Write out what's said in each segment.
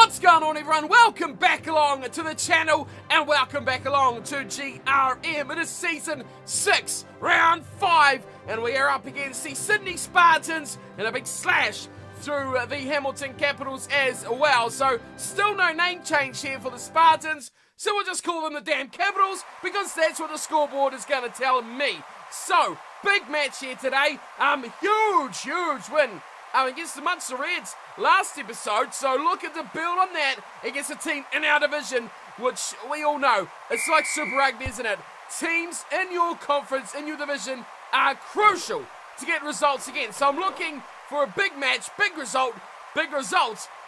What's going on, everyone? Welcome back along to the channel and welcome back along to GRM. It is Season 6, Round 5, and we are up against the Sydney Spartans in a big slash through the Hamilton Capitals as well. So, still no name change here for the Spartans, so we'll just call them the damn Capitals because that's what the scoreboard is going to tell me. So, big match here today. Huge win against the Munster Reds last episode, so look at the build on that against a team in our division, which we all know, it's like Super Rugby, isn't it? Teams in your conference, in your division, are crucial to get results against. So I'm looking for a big match, big result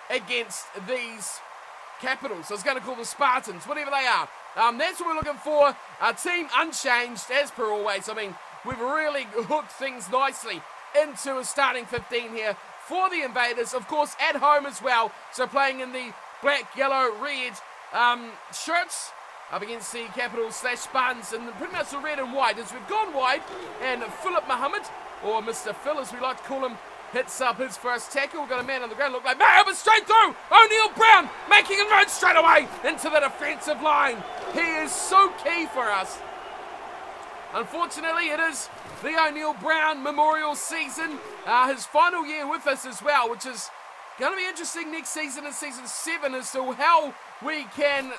against these Capitals. I was going to call the Spartans, whatever they are. That's what we're looking for. Our team unchanged, as per always. I mean, we've really hooked things nicely into a starting 15 here for the Invaders, of course at home as well, so playing in the black, yellow, red shirts up against the Capitals / Spartans, and pretty much the red and white as we've gone wide, and Philip Muhammad, or Mr. Phil as we like to call him, hits up his first tackle. We've got a man on the ground, look like Mayo, but straight through, O'Neill Brown making a run straight away into the defensive line. He is so key for us. Unfortunately, it is the O'Neill Brown memorial season, his final year with us as well, which is going to be interesting next season in Season 7 as to how we can,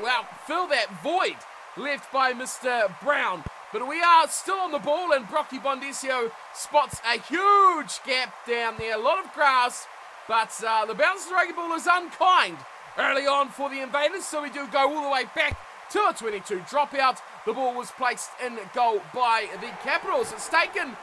well, fill that void left by Mr. Brown. But we are still on the ball, and Brocky Bondesio spots a huge gap down there, a lot of grass, but the bounce of the rugby ball is unkind early on for the Invaders, so we do go all the way back to a 22 dropout. The ball was placed in goal by the Capitals. It's taken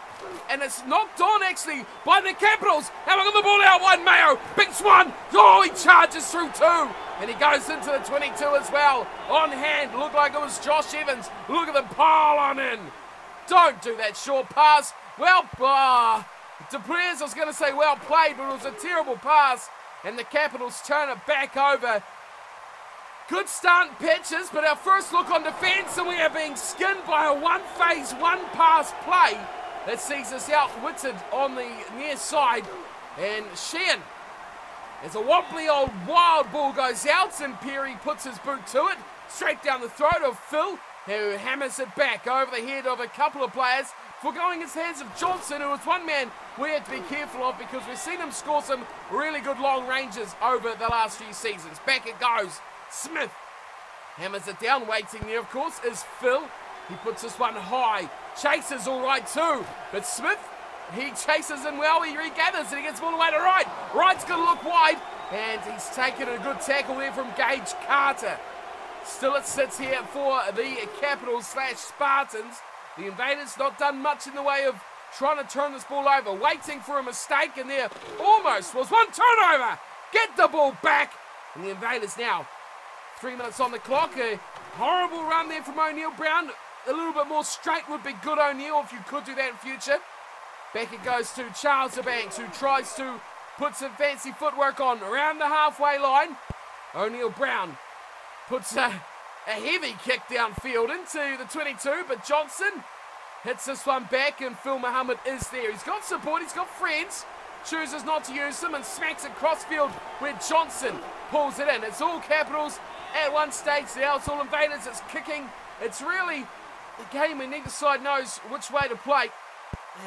and it's knocked on actually by the Capitals. And we've got the ball out wide. Mayo picks one. Oh, he charges through two. And he goes into the 22 as well. On hand. Looked like it was Josh Evans. Look at them pile on in. Don't do that short pass. Well, De Prez, I was going to say well played, but it was a terrible pass. And the Capitals turn it back over. Good starting pitches, but our first look on defence, and we are being skinned by a one-phase, one-pass play that sees us outwitted on the near side. And Sheehan, as a wobbly old wild ball goes out, and Perry puts his boot to it, straight down the throat of Phil, who hammers it back over the head of a couple of players, foregoing his hands of Johnson, who was one man we had to be careful of because we've seen him score some really good long ranges over the last few seasons. Back it goes. Smith hammers it down. Waiting there, of course, is Phil. He puts this one high. Chases all right too. But Smith, he chases in well. He regathers and he gets all the way to right. Right's going to look wide. And he's taken a good tackle there from Gage Carter. Still it sits here for the Capitals / Spartans. The Invaders not done much in the way of trying to turn this ball over. Waiting for a mistake, and there almost was one turnover. Get the ball back. And the Invaders now 3 minutes on the clock. A horrible run there from O'Neill Brown. A little bit more straight would be good, O'Neill, if you could do that in future. Back it goes to Charles Banks, who tries to put some fancy footwork on around the halfway line. O'Neill Brown puts a heavy kick downfield into the 22, but Johnson hits this one back, and Phil Muhammad is there. He's got support, he's got friends. Chooses not to use them and smacks it crossfield where Johnson pulls it in. It's all Capitals at one stage. Now it's all Invaders. It's kicking. It's really a game where neither side knows which way to play.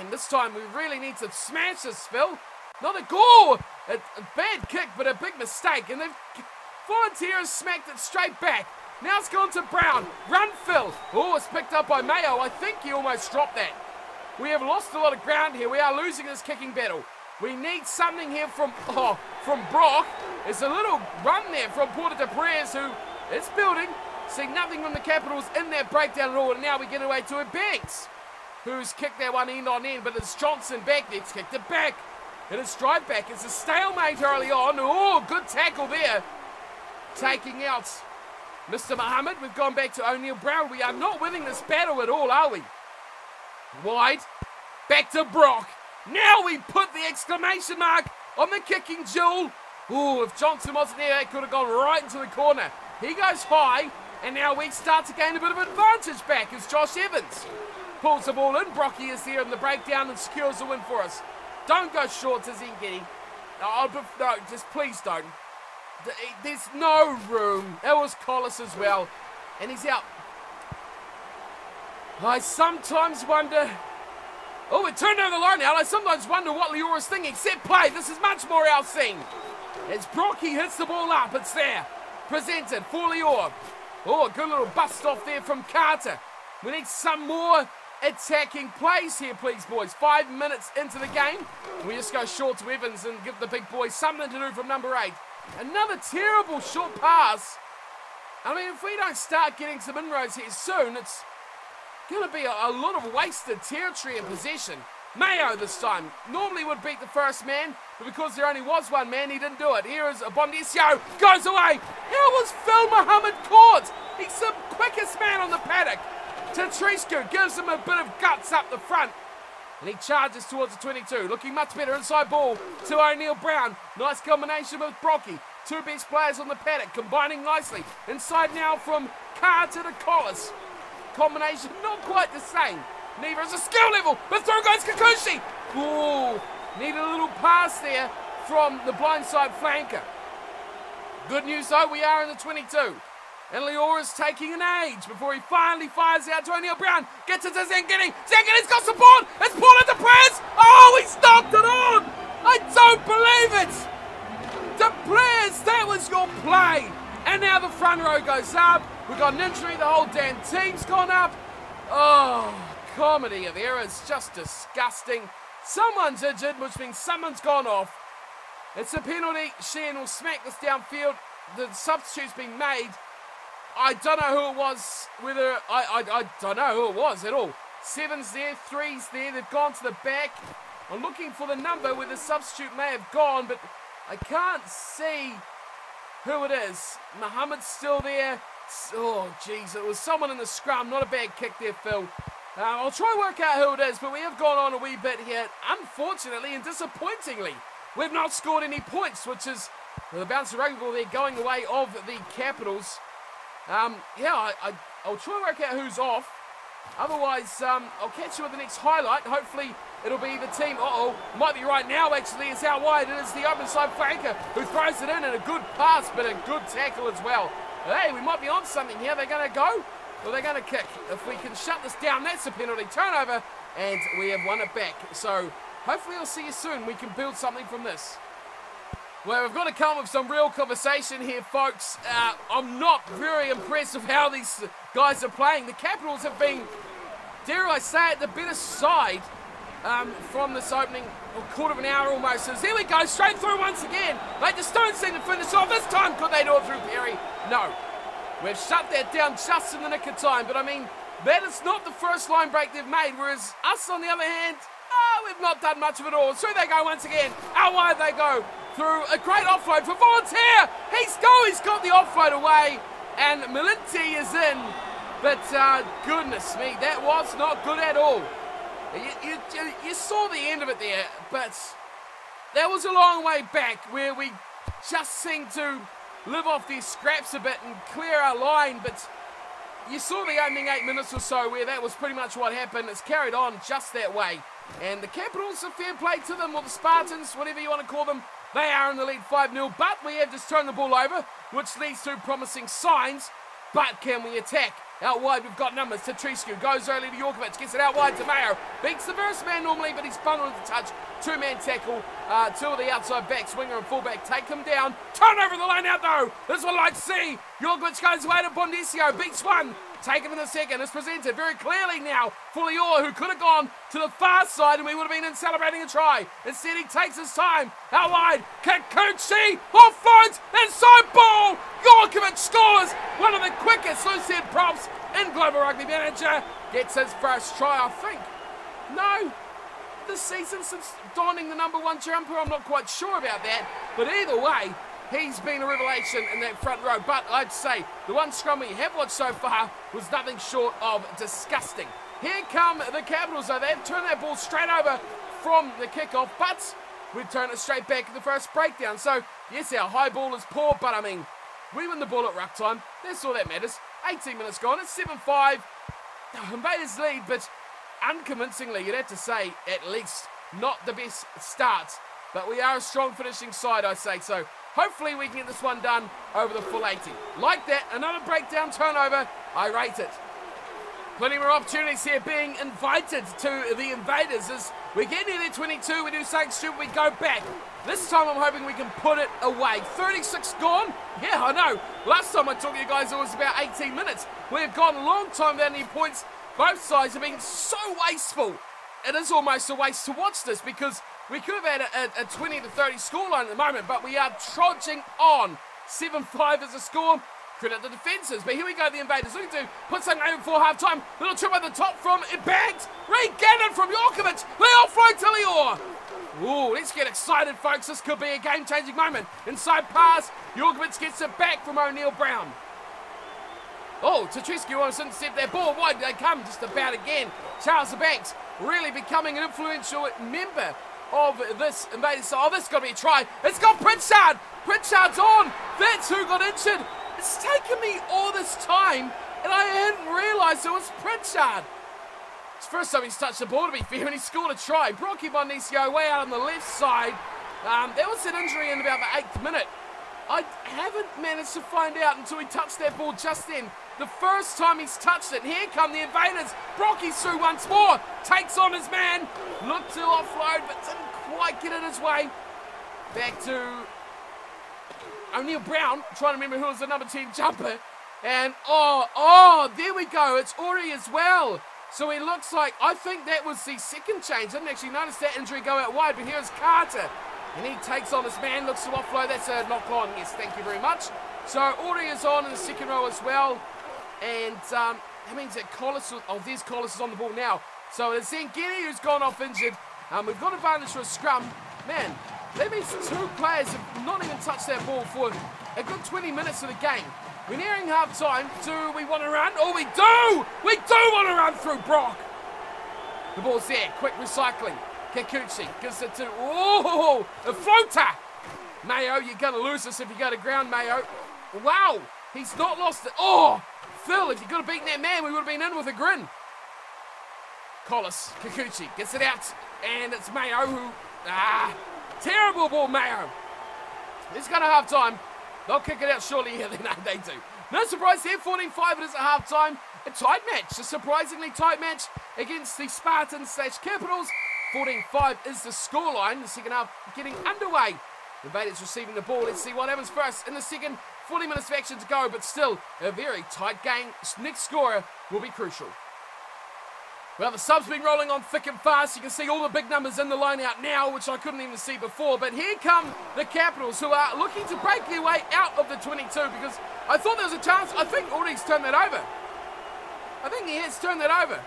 And this time we really need to smash this, Phil. Not a goal. A bad kick, but a big mistake. And the Volunteers smacked it straight back. Now it's gone to Brown. Run, Phil. Oh, it's picked up by Mayo. I think he almost dropped that. We have lost a lot of ground here. We are losing this kicking battle. We need something here from Brock. There's a little run there from Porter de Perez, who is building. See nothing from the Capitals in that breakdown at all. And now we get away to a Banks, who's kicked that one end on end. But it's Johnson back there. It's kicked it back. And it's drive back. It's a stalemate early on. Oh, good tackle there. Taking out Mr. Muhammad. We've gone back to O'Neill Brown. We are not winning this battle at all, are we? Wide. Back to Brock. Now we put the exclamation mark on the kicking duel. Ooh, if Johnson wasn't there, that could have gone right into the corner. He goes high, and now we start to gain a bit of advantage back as Josh Evans pulls the ball in. Brocky is there in the breakdown and secures the win for us. Don't go short to Zingeti. No, just please don't. There's no room. That was Collis as well. And he's out. I sometimes wonder... Oh, it turned over the line now. I sometimes wonder what Leora's thinking. Set play. This is much more our scene. As Brocky hits the ball up, it's there. Presented for Leora. Oh, a good little bust off there from Carter. We need some more attacking plays here, please, boys. 5 minutes into the game. We just go short to Evans and give the big boys something to do from number 8. Another terrible short pass. I mean, if we don't start getting some inroads here soon, it's going to be a lot of wasted territory and possession. Mayo this time. Normally would beat the first man, but because there only was one man, he didn't do it. Here is Bondesio. Goes away. How was Phil Muhammad caught? He's the quickest man on the paddock. Tatriscu gives him a bit of guts up the front. And he charges towards the 22. Looking much better inside ball to O'Neill Brown. Nice combination with Brocky. Two best players on the paddock, combining nicely. Inside now from Carter to Collis. Combination not quite the same. Neither is a skill level, but through goes Kikuchi. Ooh, need a little pass there from the blindside flanker. Good news though, we are in the 22. And Leora's taking an age before he finally fires out to O'Neill Brown. Gets it to Zangini. Zangini's got support. It's pulled into press. Oh, he stopped it on. I don't believe it. The players, that was your play. And now the front row goes up. We've got an injury. The whole damn team's gone up. Oh, comedy of errors. Just disgusting. Someone's injured, which means someone's gone off. It's a penalty. Sheehan will smack this downfield. The substitute's been made. I don't know who it was. Whether I don't know who it was at all. 7's there, 3's there. They've gone to the back. I'm looking for the number where the substitute may have gone, but I can't see who it is. Muhammad's still there. Oh, jeez, it was someone in the scrum. Not a bad kick there, Phil. I'll try and work out who it is, but we have gone on a wee bit here. Unfortunately and disappointingly, we've not scored any points, which is the bounce of rugby ball there going the way of the Capitals. Yeah, I'll try and work out who's off. Otherwise, I'll catch you with the next highlight. Hopefully, it'll be the team. Might be right now, actually. It's out wide. It is the open side flanker who throws it in, and a good pass, but a good tackle as well. Hey, we might be on something here. They're going to go, or they're going to kick. If we can shut this down, that's a penalty. Turnover, and we have won it back. So, hopefully I'll see you soon. We can build something from this. Well, we've got to come with some real conversation here, folks. I'm not very impressed with how these guys are playing. The Capitals have been, dare I say it, the better side from this opening quarter of an hour almost. So here we go, straight through once again. They just don't seem to finish off. This time, could they do it through Perry? No. We've shut that down just in the nick of time. But I mean, that is not the first line break they've made. Whereas us, on the other hand, we've not done much of it all. Through they go once again. Out wide they go. Through a great offload for Volunteer. He's got the offload away. And Melinti is in. But goodness me, that was not good at all. You saw the end of it there, but that was a long way back where we just seemed to live off these scraps a bit and clear our line. But you saw the opening 8 minutes or so where that was pretty much what happened. It's carried on just that way. And the Capitals, a fair play to them, or the Spartans, whatever you want to call them, they are in the lead 5-0, but we have just turned the ball over, which leads to promising signs. But can we attack? Out wide, we've got numbers. Tatriscu goes early to Jorkovic, gets it out wide to Mayo. Beats the first man normally, but he's bundled into touch. Two-man tackle. Two of the outside backs, winger and fullback, take him down. Turn over the line out, though. This is what I like to see. Jorkovic goes away to Bondesio, beats one. Take him in the second. It's presented very clearly now for Leora, who could have gone to the far side and we would have been in celebrating a try. Instead, he takes his time. Out wide, Kikuchi, offloads, inside ball. Jorkovic scores. One of the quickest loose-head props in Global Rugby Manager. Gets his first try, I think. No, this season since donning the #1 jumper. I'm not quite sure about that. But either way, he's been a revelation in that front row. But I'd say the one scrum we have watched so far was nothing short of disgusting. Here come the Capitals, though. They've turned that ball straight over from the kickoff, but we've turned it straight back at the first breakdown. So, yes, our high ball is poor, but I mean, we win the ball at ruck time. That's all that matters. 18 minutes gone. It's 7-5. Invaders lead, but unconvincingly, you'd have to say, at least, not the best start. But we are a strong finishing side, I say. So, Hopefully we can get this one done over the full 80. Like that, another breakdown turnover. I rate it. Plenty more opportunities here being invited to the Invaders. As we get near their 22, we do something stupid, we go back. This time I'm hoping we can put it away. 36 gone? Yeah, I know. Last time I talked to you guys, it was about 18 minutes. We've gone a long time without any points. Both sides have been so wasteful. It is almost a waste to watch this because we could have had a 20 to 30 scoreline at the moment, but we are trudging on. 7-5 is the score. Credit the defences, but here we go, the Invaders looking to put something over before half-time. Little trip at the top from Bags. Gannon from Jorkovic. They offload to Lior. Ooh, let's get excited, folks. This could be a game-changing moment. Inside pass. Jorkovic gets it back from O'Neill Brown. Oh, Tatrisky wants to intercept that ball. Wide they come just about again. Charles Banks really becoming an influential member of this Invaders side. Oh, this has got to be a try. It's got Pritchard. Pritchard's on. That's who got injured. It's taken me all this time, and I hadn't realised it was Pritchard. It's the first time he's touched the ball, to be fair, and he scored a try. Brocky Bonicio way out on the left side. There was an injury in about the 8th minute. I haven't managed to find out until he touched that ball just then. The first time he's touched it. Here come the Invaders. Brocky's through once more. Takes on his man. Looked to offload, but didn't quite get it his way. Back to O'Neill Brown, trying to remember who was the number 10 jumper. And, there we go. It's Ori as well. So he looks like, I think that was the second change. Didn't actually notice that injury go out wide, but here's Carter. And he takes on his man, looks to offload. That's a knock on. Yes, thank you very much. So Ori is on in the second row as well. And that means that Collis, there's Collis is on the ball now. So it's Zangini who's gone off injured. We've got advantage for a scrum. Man, that means two players have not even touched that ball for a good 20 minutes of the game. We're nearing half-time. Do we want to run? Oh, we do! We do want to run through Brock. The ball's there. Quick recycling. Kikuchi gives it to... Oh, a floater! Mayo, you're going to lose this if you go to ground, Mayo. Wow, he's not lost it. Oh, Phil, if you could have beaten that man, we would have been in with a grin. Collis, Kikuchi gets it out. And it's Mayo who... terrible ball, Mayo. Let's go to half-time. They'll kick it out shortly. Yeah, they do. No surprise there, 14-5 it is at half-time. A tight match, a surprisingly tight match against the Spartans/Capitals. 14-5 is the scoreline. The second half getting underway. The Invaders receiving the ball. Let's see what happens first in the second. 40 minutes of action to go, but still a very tight game. Next scorer will be crucial. Well, the subs been rolling on thick and fast. You can see all the big numbers in the line out now, which I couldn't even see before. But here come the Capitals, who are looking to break their way out of the 22, because I thought there was a chance. I think Ulrich's turned that over. I think he has turned that over.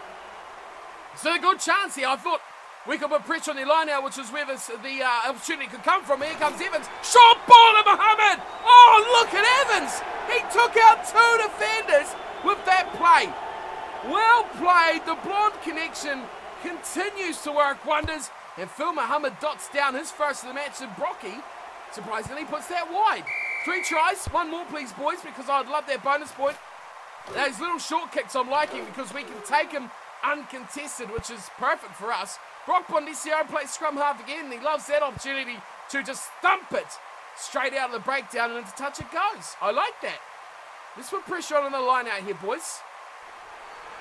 So a good chance here. I thought we could put pressure on the line out, which is where the opportunity could come from. Here comes Evans. Short ball to Mohammed. Oh, look at Evans. He took out two defenders with that play. Well played. The blonde connection continues to work wonders. And Phil Mohammed dots down his first of the match. And Brocky, surprisingly, puts that wide. 3 tries. One more, please, boys, because I'd love that bonus point. Those little short kicks I'm liking because we can take them uncontested, which is perfect for us. Brock Bondisio plays scrum half again. And he loves that opportunity to just thump it straight out of the breakdown and into touch it goes. I like that. Let's put pressure on the line out here, boys.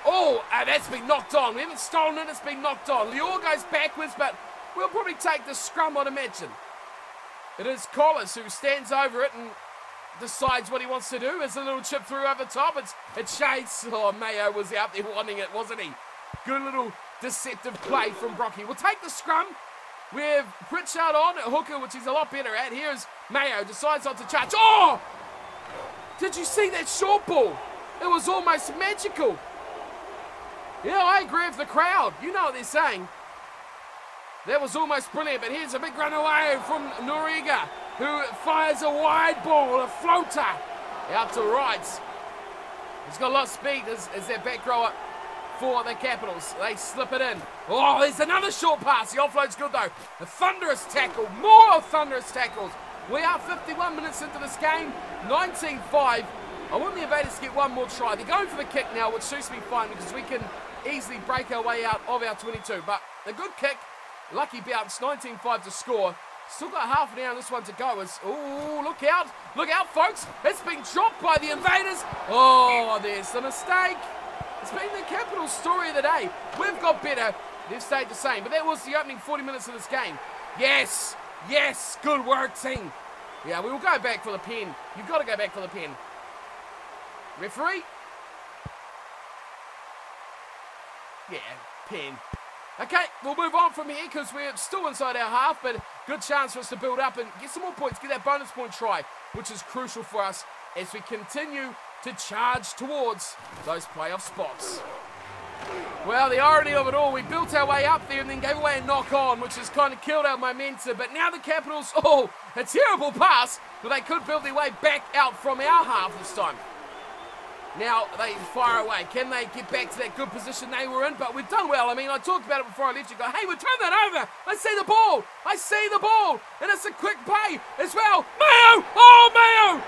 Oh, that's been knocked on. We haven't stolen it, it's been knocked on. Lior goes backwards, but we'll probably take the scrum, I'd imagine. It is Collis who stands over it and decides what he wants to do. There's a little chip through over the top. It's Chase. Oh, Mayo was out there wanting it, wasn't he? Good little deceptive play from Brocky. We'll take the scrum. We have Pritchard on at hooker, which he's a lot better at. Here's Mayo, decides not to charge. Oh! Did you see that short ball? It was almost magical. Yeah, I agree with the crowd. You know what they're saying. That was almost brilliant, but here's a big run away from Noriega, who fires a wide ball, a floater, out to right. He's got a lot of speed as their back rower for the Capitals. They slip it in. Oh, there's another short pass. The offload's good, though. A thunderous tackle. More thunderous tackles. We are 51 minutes into this game. 19-5. I want the Invaders to get one more try. They're going for the kick now, which suits me fine because we can easily break our way out of our 22. But a good kick. Lucky bounce. 19-5 to score. Still got half an hour on this one to go. Oh, look out, folks. It's been dropped by the Invaders. Oh, there's the mistake. It's been the Capitals' story of the day. We've got better. They've stayed the same. But that was the opening 40 minutes of this game. Yes, good work, team. Yeah, we will go back for the pen. You've got to go back for the pen. Referee? Yeah, pen. Okay, we'll move on from here because we're still inside our half, but good chance for us to build up and get some more points, get that bonus point try, which is crucial for us as we continue to charge towards those playoff spots. Well, the irony of it all, we built our way up there and then gave away a knock-on, which has kind of killed our momentum, but now the Capitals, a terrible pass, but they could build their way back out from our half this time. Now they fire away. Can they get back to that good position they were in? But we've done well. I mean, I talked about it before I left you. Go, hey, we turned that over. I see the ball. And it's a quick play as well. Mayo!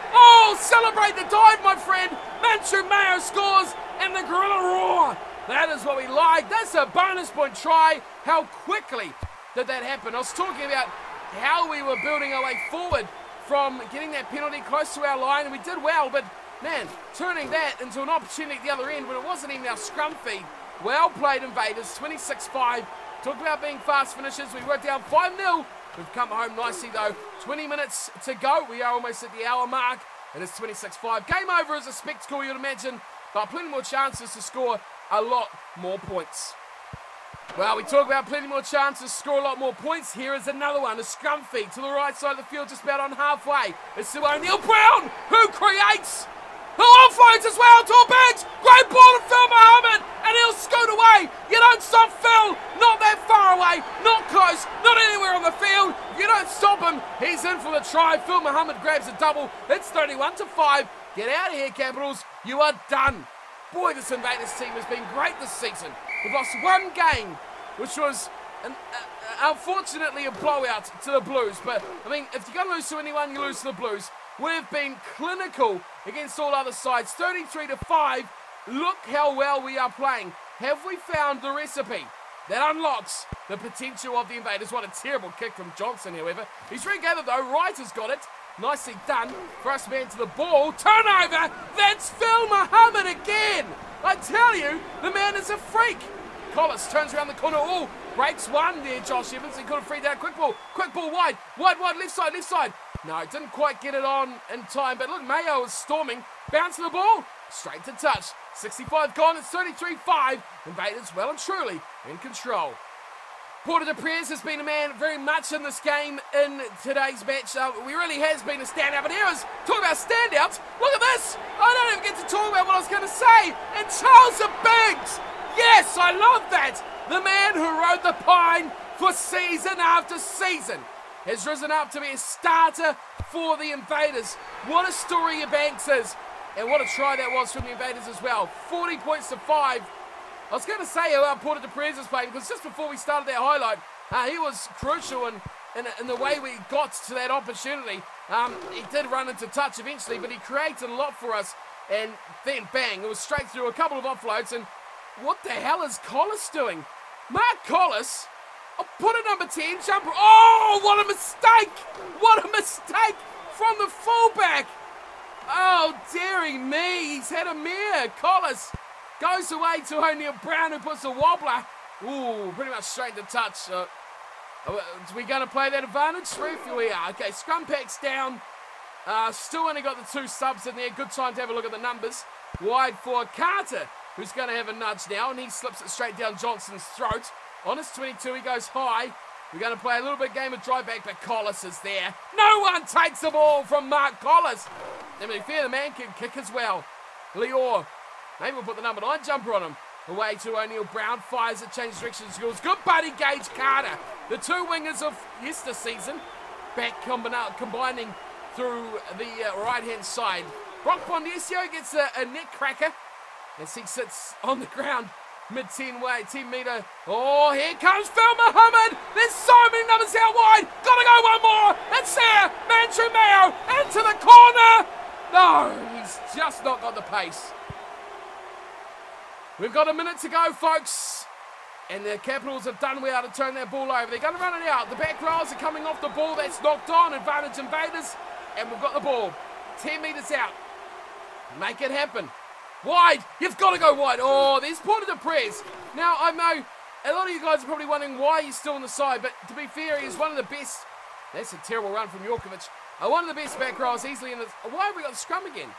Celebrate the dive, my friend. Mayo scores and the gorilla roar. That is what we like. That's a bonus point try. How quickly did that happen? I was talking about how we were building our way forward from getting that penalty close to our line, and we did well, but man, turning that into an opportunity at the other end when it wasn't even our scrum feed. Well played, Invaders, 26-5. Talk about being fast finishers. We were down 5-0. We've come home nicely, though. 20 minutes to go. We are almost at the hour mark, and it's 26-5. Game over is a spectacle, you'd imagine, but plenty more chances to score a lot more points. Well, we talk about plenty more chances to score a lot more points. Here is another one, a scrum feed to the right side of the field, just about on halfway. It's to O'Neill Brown, who creates... who offloads as well to a bench. Great ball to Phil Muhammad, and he'll scoot away. You don't stop Phil. Not that far away, not close, not anywhere on the field. You don't stop him. He's in for the try. Phil Muhammad grabs a double. It's 31-5. Get out of here, Capitals. You are done. Boy, this Invaders team has been great this season. We've lost one game, which was unfortunately a blowout to the Blues. But, I mean, if you're going to lose to anyone, you lose to the Blues. We've been clinical against all other sides. 33-5. Look how well we are playing. Have we found the recipe that unlocks the potential of the Invaders? What a terrible kick from Johnson, however. He's regathered, though. Wright has got it. Nicely done. First man to the ball. Turnover. That's Phil Muhammad again. I tell you, the man is a freak. Collis turns around the corner. Oh, breaks one there, Josh Evans. He could have freed out. Quick ball wide. Wide, left side. No, didn't quite get it on in time. But look, Mayo is storming. Bouncing the ball. Straight to touch. 65 gone. It's 33-5. Invaders well and truly in control. Porter de Prez has been a man very much in this game in today's match. He really has been a standout. But here is, talk about standouts. Look at this. I don't even get to talk about what I was going to say. And Charles Biggs. Yes, I love that. The man who rode the pine for season after season has risen up to be a starter for the Invaders. What a story your Banks is. And what a try that was from the Invaders as well. 40 points to 5. I was going to say how Porter de Prez is playing, because just before we started that highlight, he was crucial in the way we got to that opportunity. He did run into touch eventually, but he created a lot for us. And then, bang, it was straight through a couple of offloads. And what the hell is Collis doing? Mark Collis, put a number 10 jumper. Oh, what a mistake! What a mistake from the fullback. Oh, dearie me, he's had a mare. Collis goes away to O'Neill Brown, who puts a wobbler. Ooh, pretty much straight to touch. Are we going to play that advantage? Ref? We are. Okay, scrum pack's down. Still only got the 2 subs in there. Good time to have a look at the numbers. Wide for Carter, who's going to have a nudge now, and he slips it straight down Johnson's throat. On his 22, he goes high. We're going to play a little bit game of drive back, but Collis is there. No one takes the ball from Mark Collis. To be fair, the man can kick as well. Lior. Maybe we'll put the number 9 jumper on him. Away to O'Neill Brown. Fires it, changes direction, scores. Good buddy, Gage Carter. The 2 wingers of yester season. Back combining through the right-hand side. Brock Bondesio gets a neck cracker as he sits on the ground. Mid-10 way, 10 metre. Oh, here comes Phil Muhammad. There's so many numbers out wide. Gotta go one more. It's there. Manchu Mayo into the corner. No, he's just not got the pace. We've got a minute to go, folks. And the Capitals have done well to turn that ball over. They're going to run it out. The back rows are coming off the ball. That's knocked on. Advantage Invaders. And we've got the ball. 10 metres out. Make it happen. Wide. You've got to go wide. Oh, there's Porter de Prez. Now, I know a lot of you guys are probably wondering why he's still on the side. But to be fair, he's one of the best. That's a terrible run from Jorkovic. One of the best back rows easily in this. Why have we got the scrum again?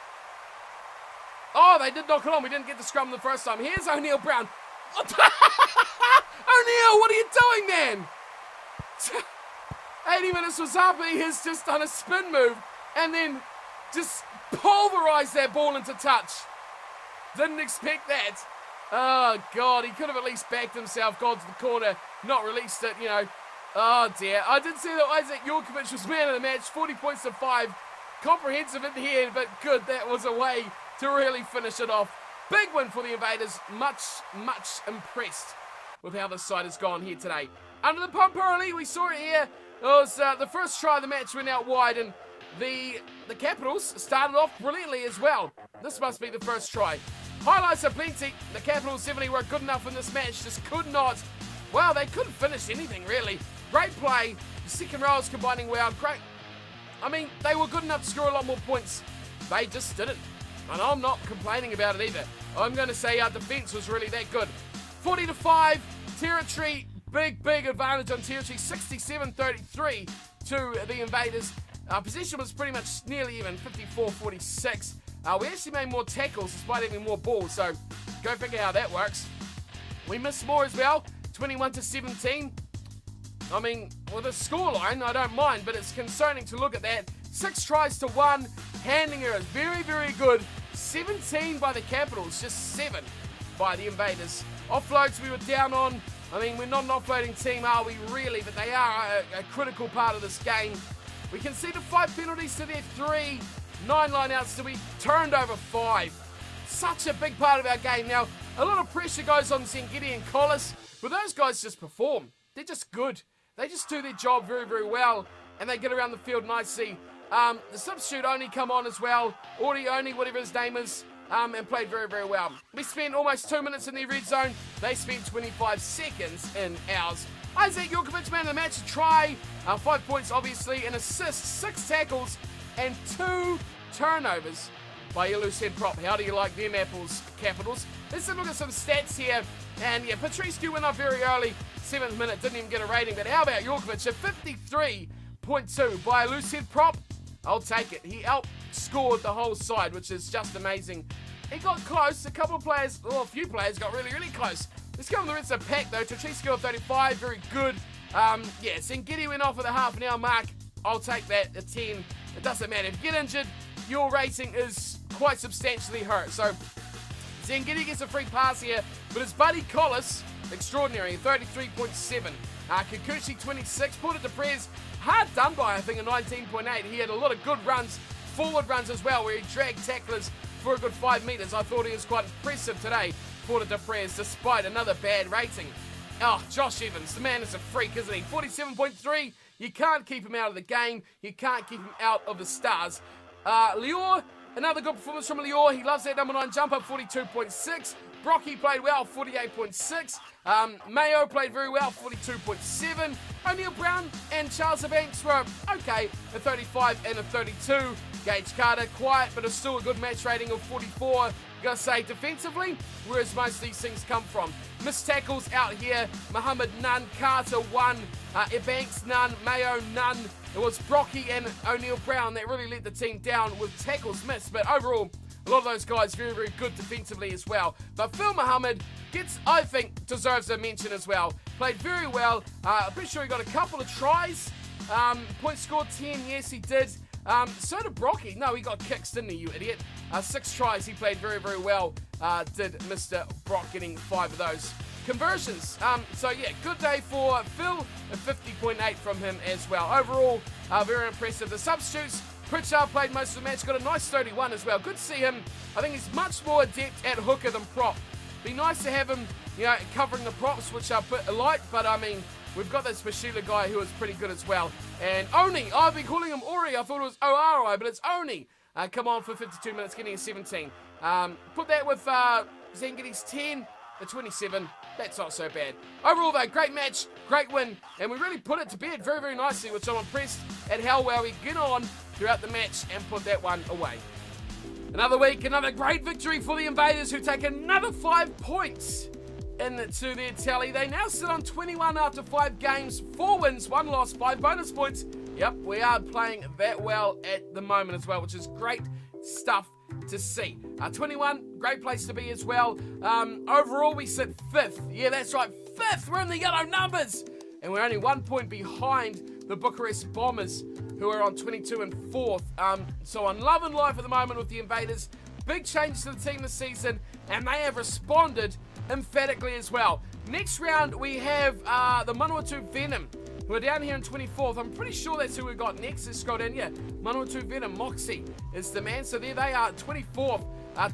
Oh, they did knock it on. We didn't get the scrum the first time. Here's O'Neill Brown. O'Neill, what are you doing, man? 80 minutes was up. He has just done a spin move and then just pulverized that ball into touch. Didn't expect that. Oh, God, he could have at least backed himself, gone to the corner, not released it, you know. Oh, dear. I did see that Isaac Jorkovic was man of the match, 40 points to 5. Comprehensive in the end, but good. That was a way to really finish it off. Big win for the Invaders. Much impressed with how this side has gone here today. Under the pump early, we saw it here. It was the first try of the match went out wide, and the Capitals started off brilliantly as well. This must be the first try. Highlights are plenty. The Capitals definitely were good enough in this match. Just could not. Well, they couldn't finish anything, really. Great play. The second row is combining well. Great. I mean, they were good enough to score a lot more points. They just didn't. And I'm not complaining about it either. I'm going to say our defence was really that good. 40-5, territory, big advantage on territory. 67-33 to the Invaders. Our possession was pretty much nearly even, 54-46. We actually made more tackles despite having more balls, so go figure how that works. We missed more as well, 21-17. I mean, with a scoreline, I don't mind, but it's concerning to look at that. 6 tries to 1. Handling errors, very good. 17 by the Capitals, just 7 by the Invaders. Offloads we were down on. I mean, we're not an offloading team, are we really? But they are a critical part of this game. We conceded 5 penalties to their 3. 9 lineouts to be turned over 5. Such a big part of our game. Now, a lot of pressure goes on Zengidi and Collis, but those guys just perform. They're just good. They just do their job very well, and they get around the field nicely. The substitute only come on as well. Only, whatever his name is, and played very well. We spent almost 2 minutes in the red zone. They spent 25 seconds in ours. Isaac Jorkovic, man of the match, a try, 5 points obviously, an assist, 6 tackles, and 2 turnovers by your loose head prop. How do you like them apples, Capitals? Let's have a look at some stats here. And yeah, Petrescu went up very early, 7th minute, didn't even get a rating. But how about Jorkovic? A 53.2 by a loose head prop. I'll take it. He outscored the whole side, which is just amazing. He got close. A couple of players, or a few players, got really close. Let's go on the rest of the pack, though. Petrescu at 35, very good. Yeah, Zengidi went off at the half an hour mark. I'll take that, a 10. It doesn't matter. If you get injured, your rating is quite substantially hurt. So, Zengidi gets a free pass here, but his buddy Collis, extraordinary, 33.7. Kikuchi, 26. Porter de Prez, hard done by, I think, a 19.8. He had a lot of good runs, forward runs as well, where he dragged tacklers for a good 5 meters. I thought he was quite impressive today, Porter de Prez, despite another bad rating. Oh, Josh Evans, the man is a freak, isn't he? 47.3. You can't keep him out of the game. You can't keep him out of the stars. Lior, another good performance from Lior. He loves that number 9 jump up, 42.6. Brocky played well, 48.6. Mayo played very well, 42.7. O'Neill Brown and Charles Banks were okay, a 35 and a 32. Gage Carter, quiet, but it's still a good match rating of 44. Gotta say, defensively, whereas most of these things come from. Missed tackles out here. Muhammad, none. Carter, 1. Banks, none. Mayo, none. It was Brocky and O'Neill Brown that really let the team down with tackles missed. But overall, a lot of those guys very good defensively as well. But Phil Muhammad gets, I think, deserves a mention as well. Played very well. I'm pretty sure he got a couple of tries. Points scored 10. Yes, he did. So did Brocky. No, he got kicks, didn't he, you idiot? 6 tries. He played very well. Did Mr. Brock, getting 5 of those. Conversions. So, yeah, good day for Phil. A 50.8 from him as well. Overall, very impressive. The substitutes, Pritchard played most of the match. Got a nice 31 as well. Good to see him. I think he's much more adept at hooker than prop. Be nice to have him, you know, covering the props, which I like. But, I mean, we've got this Pashila guy who is pretty good as well. And Oni, I've been calling him Ori. I thought it was O-R-I, but it's Oni. Come on for 52 minutes, getting a 17. Put that with Zengidi's 10. at 27, that's not so bad. Overall though, great match, great win, and we really put it to bed very, very nicely, which I'm impressed at how well we get on throughout the match and put that one away. Another week, another great victory for the Invaders, who take another 5 points into their tally. They now sit on 21 after 5 games, 4 wins, 1 loss, 5 bonus points. Yep, we are playing that well at the moment as well, which is great stuff to see. 21, great place to be as well. Overall, we sit 5th. Yeah, that's right, 5th. We're in the yellow numbers. And we're only 1 point behind the Bucharest Bombers, who are on 22 and 4th. So on love and life at the moment with the Invaders. Big changes to the team this season, and they have responded emphatically as well. Next round, we have the Manawatu Venom, who are down here in 24th. I'm pretty sure that's who we got next. Let's scroll down here. Manawatu Venom, Moxie is the man. So there they are, 24th.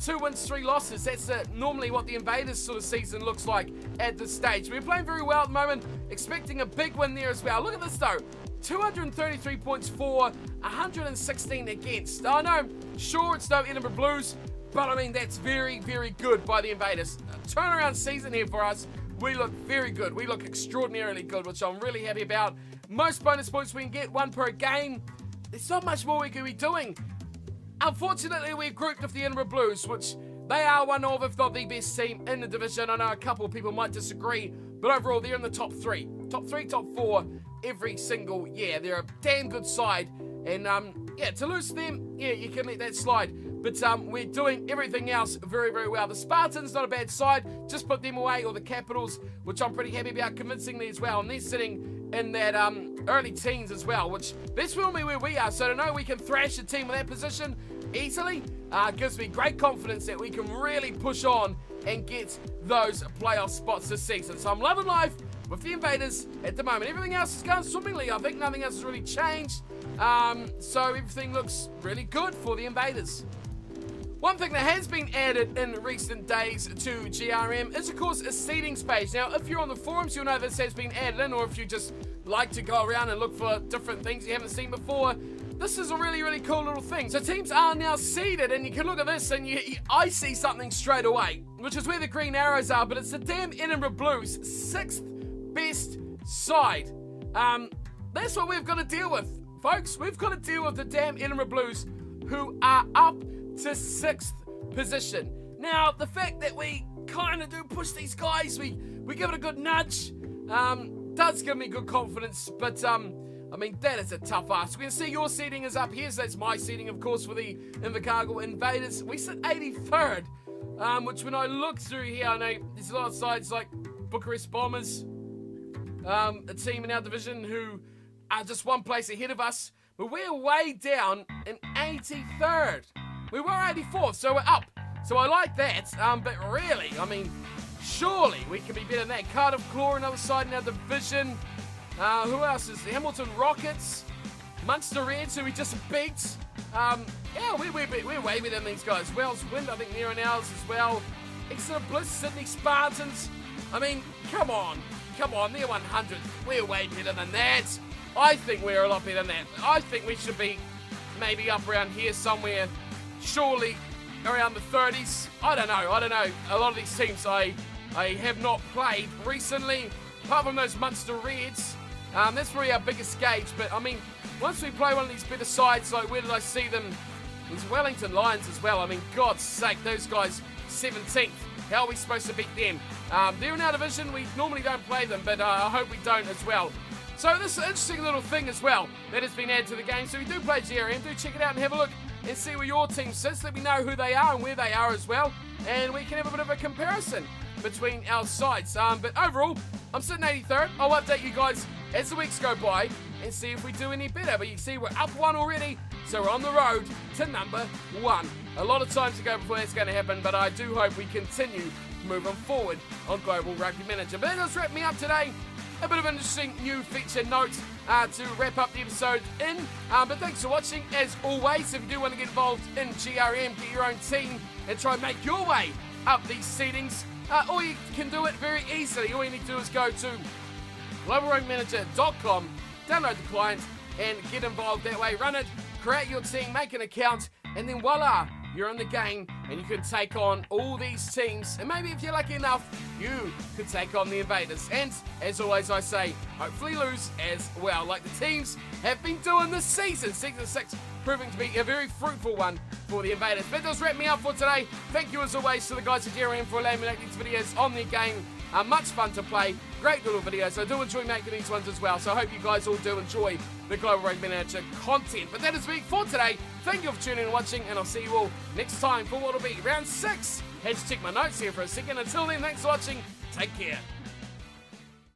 2 wins, 3 losses. That's normally what the Invaders sort of season looks like at this stage. We're playing very well at the moment, expecting a big win there as well. Look at this though. 233 points for, 116 against. I know, sure, it's no Edinburgh Blues, but I mean, that's very, very good by the Invaders. A turnaround season here for us. We look very good. We look extraordinarily good, which I'm really happy about. Most bonus points we can get, 1 per game. There's not much more we can be doing. Unfortunately, we're grouped with the Edinburgh Blues, which they are one of, if not the best team in the division. I know a couple of people might disagree, but overall, they're in the top 3. Top 3, top 4 every single year. They're a damn good side, and yeah, to lose to them, yeah, you can let that slide. But we're doing everything else very, very well. The Spartans, not a bad side. Just put them away, or the Capitals, which I'm pretty happy about convincingly as well. And they're sitting in that early teens as well, which that's normally where we are. So to know we can thrash a team in that position easily gives me great confidence that we can really push on and get those playoff spots this season. So I'm loving life with the Invaders at the moment. Everything else is going swimmingly. I think nothing else has really changed. So everything looks really good for the Invaders. One thing that has been added in recent days to GRM is, of course, a seedings page. Now, if you're on the forums, you'll know this has been added in, or if you just like to go around and look for different things you haven't seen before, this is a really, really cool little thing. So teams are now seeded, and you can look at this, and I see something straight away, which is where the green arrows are, but it's the damn Edinburgh Blues, 6th best side. That's what we've got to deal with, folks. We've got to deal with the damn Edinburgh Blues, who are up to 6th position. Now, the fact that we kind of do push these guys, we give it a good nudge, does give me good confidence, but I mean, that is a tough ask. We can see your seating is up here, so that's my seating, of course, for the Invercargill Invaders. We sit 83rd, which when I look through here, I know there's a lot of sides like Bucharest Bombers, a team in our division who are just 1 place ahead of us, but we're way down in 83rd. We were 84th, so we're up. So I like that, but really, I mean, surely we can be better than that. Cardiff Claw, another side in our division. Who else is there? Hamilton Rockets, Munster Reds, who we just beat. Yeah, we're way better than these guys. Wells Wind, I think they're in ours as well. Exeter Bliss, Sydney Spartans. I mean, come on, they're 100th. We're way better than that. I think we're a lot better than that. I think we should be maybe up around here somewhere. Surely around the 30s. I don't know. A lot of these teams I have not played recently, apart from those Munster Reds. That's probably our biggest gauge. But I mean, once we play one of these better sides, like where did I see them? These Wellington Lions as well. I mean, God's sake, those guys 17th. How are we supposed to beat them? They're in our division. We normally don't play them, but I hope we don't as well. So this is an interesting little thing as well that has been added to the game. So we do play GRM. Do check it out and have a look and see where your team sits. Let me know who they are and where they are as well, and we can have a bit of a comparison between our sides. But overall, I'm sitting 83rd. I'll update you guys as the weeks go by and see if we do any better. But you can see we're up 1 already, so we're on the road to number 1. A lot of time to go before that's going to happen, but I do hope we continue moving forward on Global Rugby Manager. But that does wrap me up today. A bit of an interesting new feature note to wrap up the episode in. But thanks for watching, as always. If you do want to get involved in GRM, get your own team and try and make your way up these seedings, or you can do it very easily. All you need to do is go to globalrugmanager.com, download the client, and get involved that way. Run it, create your team, make an account, and then voila, you're in the game and you can take on all these teams. And maybe if you're lucky enough, you could take on the Invaders. And as always I say, hopefully lose as well, like the teams have been doing this season. Season 6 proving to be a very fruitful one for the Invaders. That does wrap me up for today. Thank you as always to the guys at DRM for allowing me to make these videos on their game. Much fun to play, great little videos. I do enjoy making these ones as well, so I hope you guys all do enjoy the Global Rugby Manager content. But that is me for today. Thank you for tuning and watching, and I'll see you all next time for what will be round 6. Had to check my notes here for a second. Until then, thanks for watching. Take care.